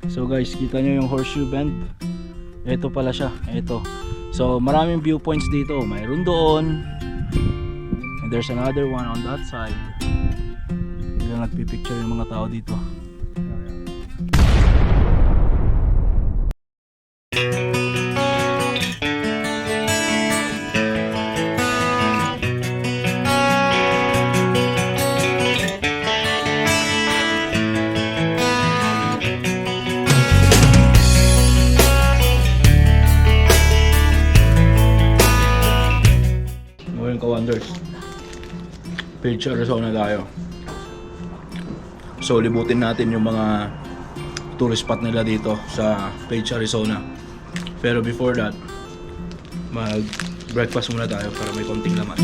So guys, kita nyo yung horseshoe bend. Ito pala siya, ito. So maraming viewpoints dito. Mayroon doon, and there's another one on that side. Biglang nagpipicture yung mga tao dito. Ngayon ka-wonders, Page, Arizona tayo. So libutin natin yung mga tourist spot nila dito sa Page, Arizona. Pero before that, mag breakfast muna tayo para may konting laman.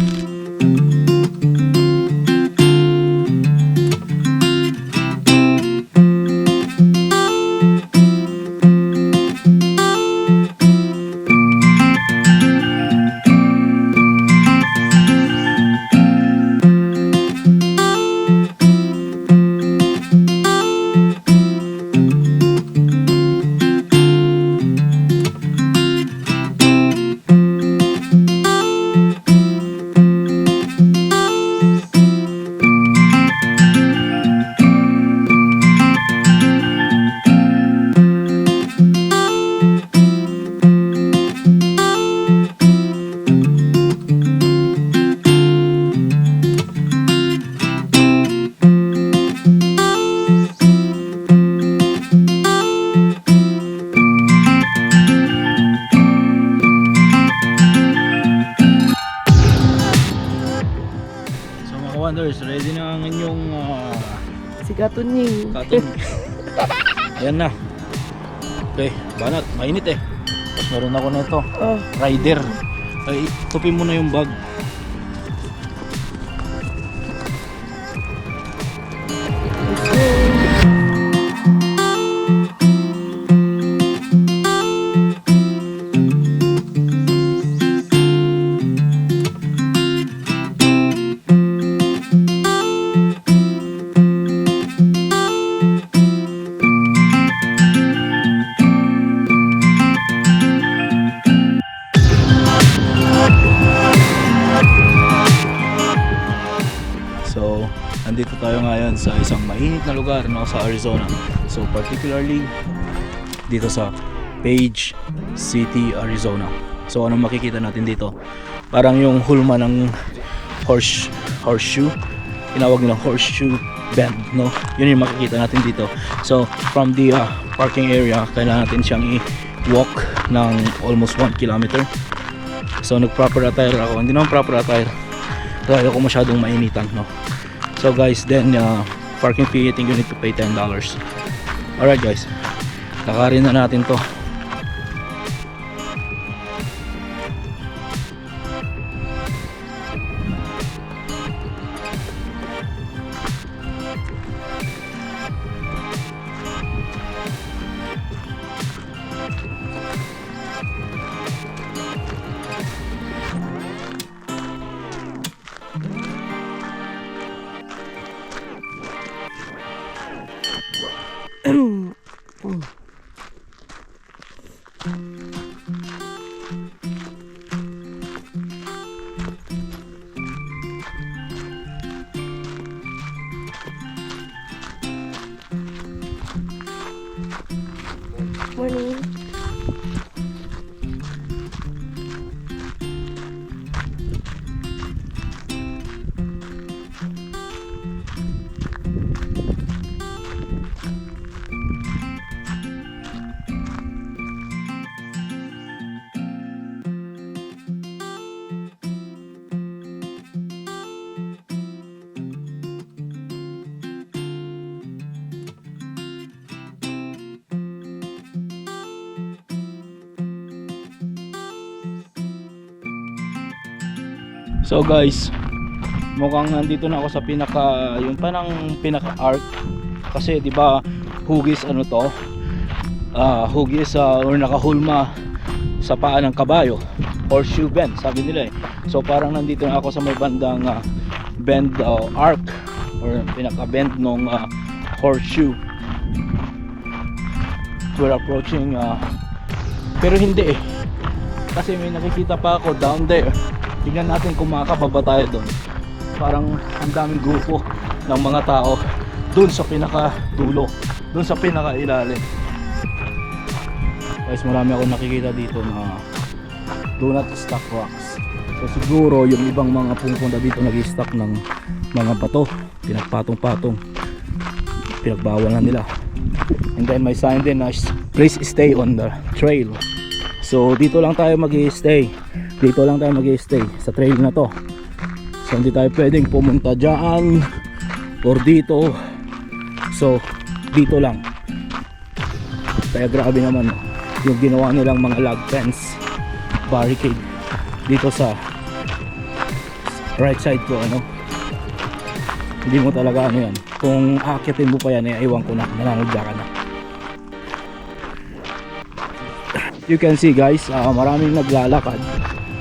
Wonders, ready na ang inyong Si Katuning. katon. Ayan na. Okay, banat, mainit eh. Tapos meron ako nito, Oh, rider. Ay, tupin mo na yung bag. let's go. So, nandito tayo ngayon sa isang mainit na lugar no, sa Arizona. So, particularly dito sa Page City, Arizona. So, anong makikita natin dito? Parang yung hulma ng horseshoe. Tinawag nilang horseshoe bend, no? Yun yung makikita natin dito. So, from the parking area, kailangan natin siyang i-walk ng almost 1 kilometer. So, nag-proper attire ako. Hindi naman proper attire. Kaya ako masyadong mainitan, no? So guys, then parking fee, I think you need to pay $10. Alright guys, lakarin na natin to. Morning. So guys, mukhang nandito na ako sa yung pinaka arc kasi 'di ba hugis ano to? Hugis or nakahulma sa paa ng kabayo, horseshoe bend sabi nila eh. So parang nandito na ako sa may bandang bend arc or pinaka bend ng horseshoe. we're approaching pero hindi eh, kasi may nakikita pa ako down there. Tingnan natin kung makakababa tayo doon. Parang ang daming grupo ng mga tao doon sa pinaka dulo, doon sa pinaka ilalim. Guys, marami ako nakikita dito na do not stack rocks. So siguro yung ibang mga pupunta dito nag-stack ng mga bato, pinagpatong-patong, pinagbawal na nila. And then may sign din na please stay on the trail. So dito lang tayo mag-i-stay, dito lang tayo mag-i-stay sa trail na to. So hindi tayo pwedeng pumunta dyan or dito. So dito lang. Kaya grabe naman yung ginawa nilang mga log fence barricade dito sa right side ko, ano. Hindi mo talaga ano yan, kung aakitin mo pa yan eh, ewan ko na, nananadya ka na. You can see guys, maraming naglalakad,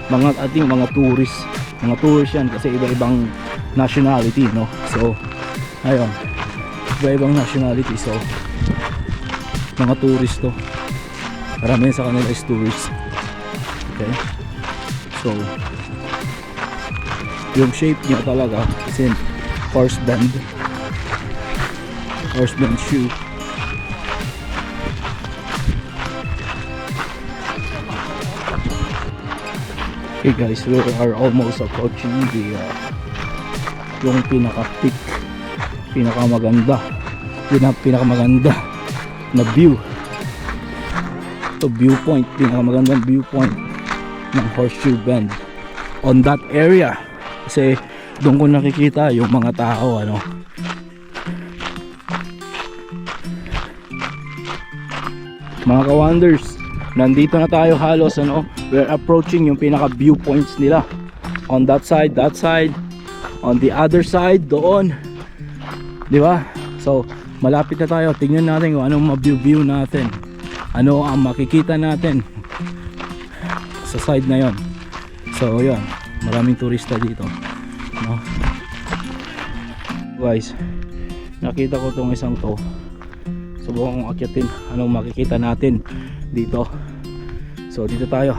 mga ating mga tourists yan kasi iba-ibang nationality, no. So ayun, iba-ibang nationality, so mga tourist to, marami sa kanila is tourists. Okay, so yung shape niya talaga is in horse bend shoe. Okay guys, we are almost approaching the yung pinaka-peak, pinakamaganda na view. So viewpoint, pinakamagandang viewpoint ng Horseshoe Bend on that area. Kasi doon ko nakikita yung mga tao, ano. Mga ka-wonders, nandito na tayo halos, ano. We're approaching yung pinaka viewpoints nila. On that side, on the other side, doon. Di ba? So malapit na tayo. Tingnan natin kung anong ma-view natin. Ano ang makikita natin sa side na yon. So yun, maraming turista dito, no? Guys, nakita ko tong isang to, subukan kong akyatin. Anong makikita natin dito? So dito tayo,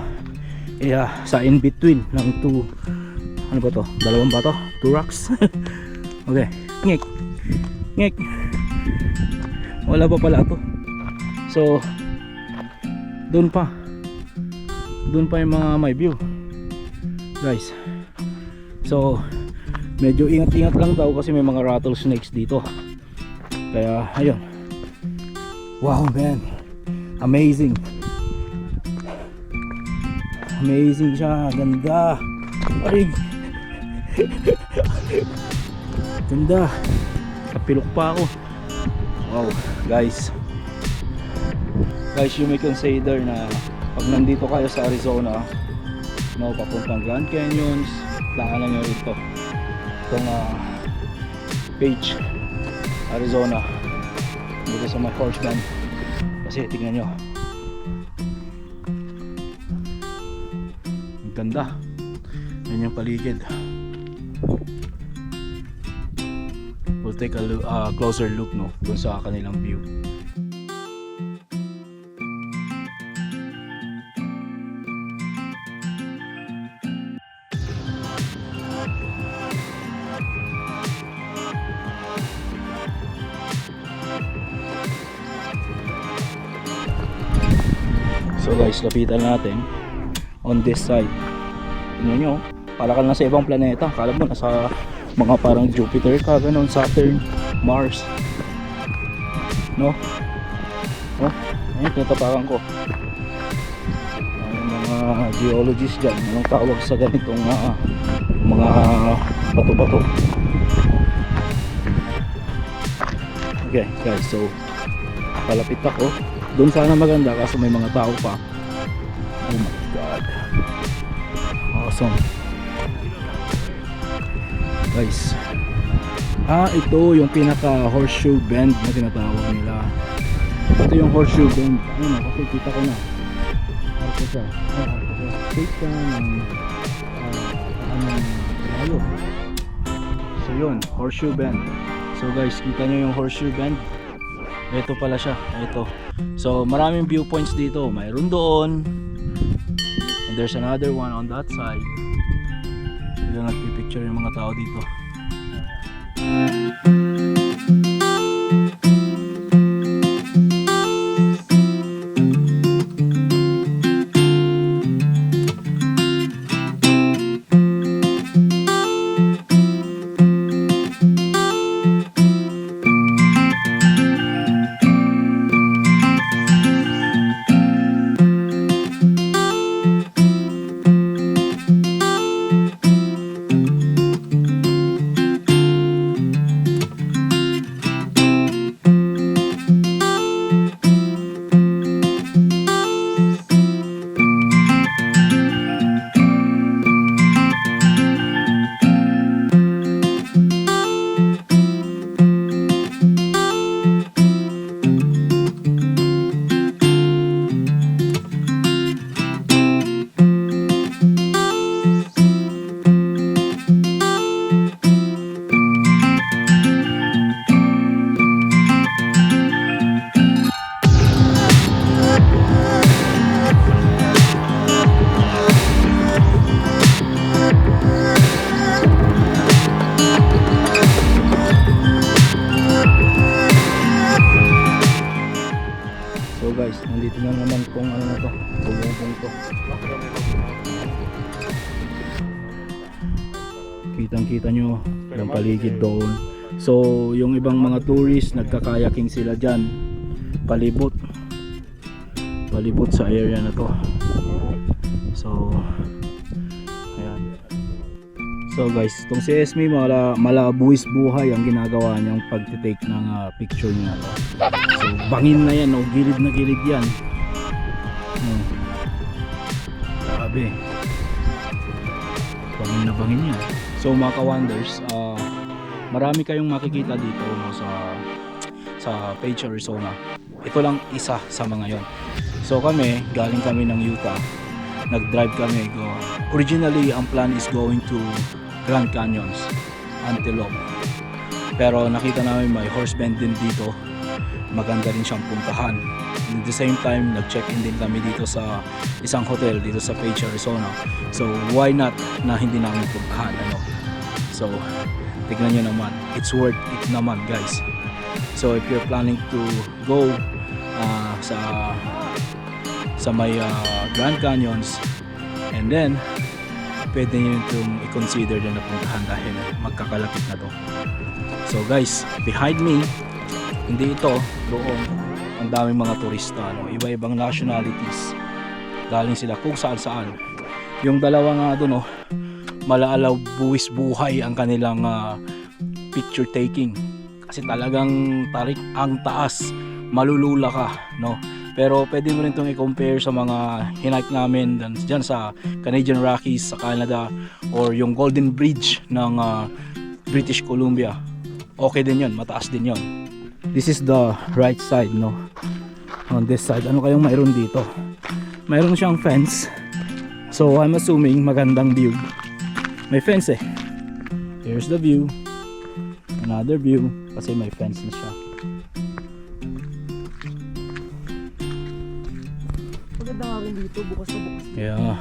sa in between ng two, ano ba to? Dalawang bato? Two rocks. Okay, ngek wala pa pala to. So doon pa yung mga may view guys. So medyo ingat-ingat lang daw kasi may mga rattlesnakes dito. Kaya ayun, wow man, amazing siya, ganda. Aray. Ganda, kapilok pa ako. Wow guys, you may consider na pag nandito kayo sa Arizona, no, papuntang Grand Canyons, daanan nyo rito itong Page, Arizona, dito sa my horse band. Kasi tingnan nyo, ang ganda, yan yung paligid. We'll take a closer look, no, dun sa kanilang view. So guys, lapitan natin on this side. Tingnan nyo, para ka na sa ibang planeta. Kala mo nasa mga parang Jupiter ka, ganun, Saturn, Mars, no? Oh, ayun, tinatapakan ko. Yung mga geologists dyan, anong tawag sa ganitong mga bato-bato. Okay guys, so palapit ako. Doon sana maganda kaso may mga tao pa. Oh my god, awesome guys. Ito yung pinaka Horseshoe Bend na tinatawag nila. Ito yung Horseshoe Bend. Ayun, kasi kita ko na arko siya, take ka ng layo. So yun, Horseshoe Bend. So guys, kita nyo yung Horseshoe Bend. Ito pala siya, ito So maraming viewpoints dito, mayroon doon and there's another one on that side. Dito nagpipicture yung mga tao dito. So guys, nandito na naman kung ano na to, bubong to. Kitang-kita nyo yung paligid doon. So yung ibang mga tourist nagkakayaking sila dyan, palibot sa area na to. So ayan. So guys, itong si Esme malabuwis buhay ang ginagawa niyang pagtitake ng picture niya. So bangin na yan, gilid na gilid yan. Grabe. Bangin na bangin yan. So mga ka-wonders, marami kayong makikita dito no, sa Page, Arizona. Ito lang isa sa mga yon. So galing kami ng Utah. Nag-drive kami. Originally, ang plan is going to Grand Canyons, Antelope. Pero nakita namin may horse bend din dito. Maganda rin siyang puntahan. At the same time, nag-check-in din kami dito sa isang hotel dito sa Page, Arizona. So why not na hindi namin puntahan, ano? So tignan nyo naman, it's worth it naman guys. So if you're planning to go sa may Grand Canyons, and then pwede nyo itong i-consider din na puntahan dahil magkakalapit na to. So guys, behind me, hindi ito, doon ang daming mga turista, no? Iba-ibang nationalities, galing sila kung saan. Yung dalawa nga doon, no, malaalaw buwis buhay ang kanilang picture taking kasi talagang tarik ang taas, malulula ka, no? Pero pwede mo rin itong i-compare sa mga hinike namin dyan sa Canadian Rockies sa Canada or yung Golden Bridge ng British Columbia. Okay din yun, mataas din yun. This is the right side, no? On this side, ano kayong mayroon dito? Mayroon siyang fence. So I'm assuming magandang view. May fence eh. Here's the view. Another view kasi may fence na siya. Maganda nga rin dito, bukas na bukas. Yeah.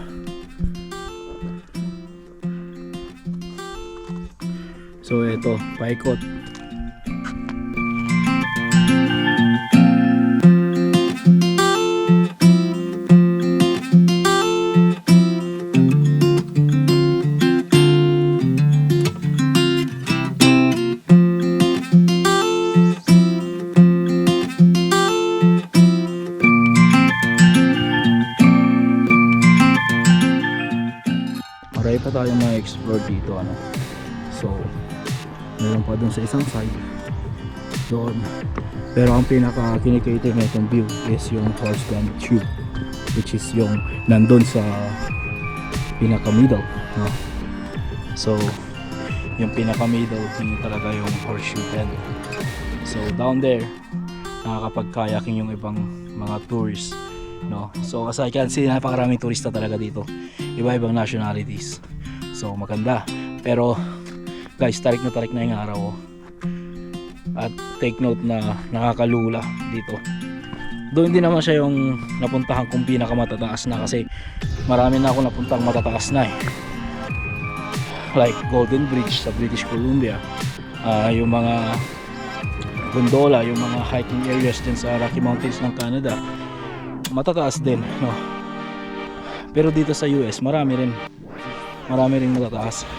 So ito, paikot. Marami pa tayong mga explore dito, ano. So meron pa dun sa isang side doon, pero ang pinaka kinikater na itong view is yung horse bend tube, which is yung nandun sa pinaka middle, no? So yung pinaka middle, yun talaga yung horseshoe bend. So down there nakakapag-kayaking yung ibang mga tourists, no? So as I can see, napakaraming turista talaga dito, iba-ibang nationalities. So maganda, pero guys, tarik na yung araw, oh. At take note na nakakalula dito. Doon hindi naman siya yung napuntahan kong pinakamatataas na kasi marami na ako napuntang matataas na eh. Like Golden Bridge sa British Columbia, yung mga gondola, yung mga hiking areas din sa Rocky Mountains ng Canada, matataas din, no? Pero dito sa US marami rin matataas.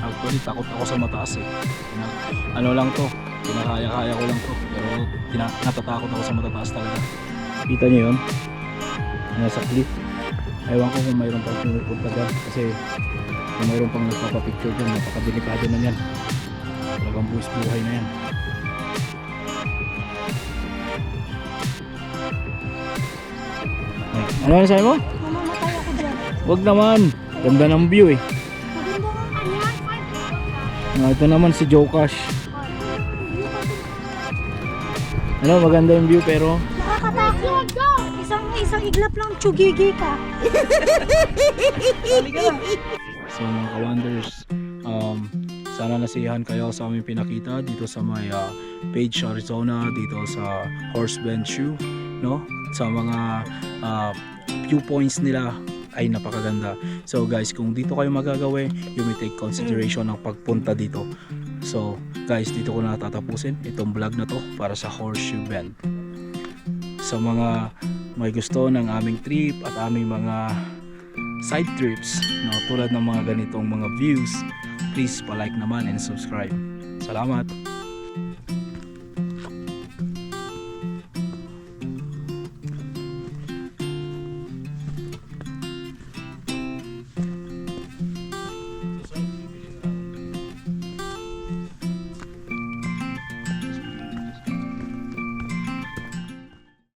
Actually takot ako sa mataas eh. Ano lang to, kinakaya-kaya ko lang to, pero natatakot ako sa matataas talaga. Kita nyo yun? Nasa cliff. Ewan ko kung mayroon pang pumupunta dyan, kasi kung mayroon pang nagpapapicture dyan, napakadelikado na yan. Talagang buwis buhay na yan. Ano yung sabi mo? Mamamatay ako dyan. Wag naman, ganda ng view eh. Maganda ang kanya. Ito naman si Joe Cash. Ano, maganda yung view pero Nakakatakot. Isang iglap lang, tsugigi ka. so mga ka-wonders, sana nasiyahan kayo sa aming pinakita dito sa may Page, Arizona, dito sa Horseman Shoe, no? Sa mga viewpoints nila ay napakaganda. So guys, kung dito kayo magagawa, you may take consideration ng pagpunta dito. So guys, dito ko na tatapusin itong vlog na to para sa Horseshoe Bend. Sa mga may gusto ng aming trip at aming mga side trips, no, tulad ng mga ganitong mga views, please pa-like naman and subscribe. Salamat!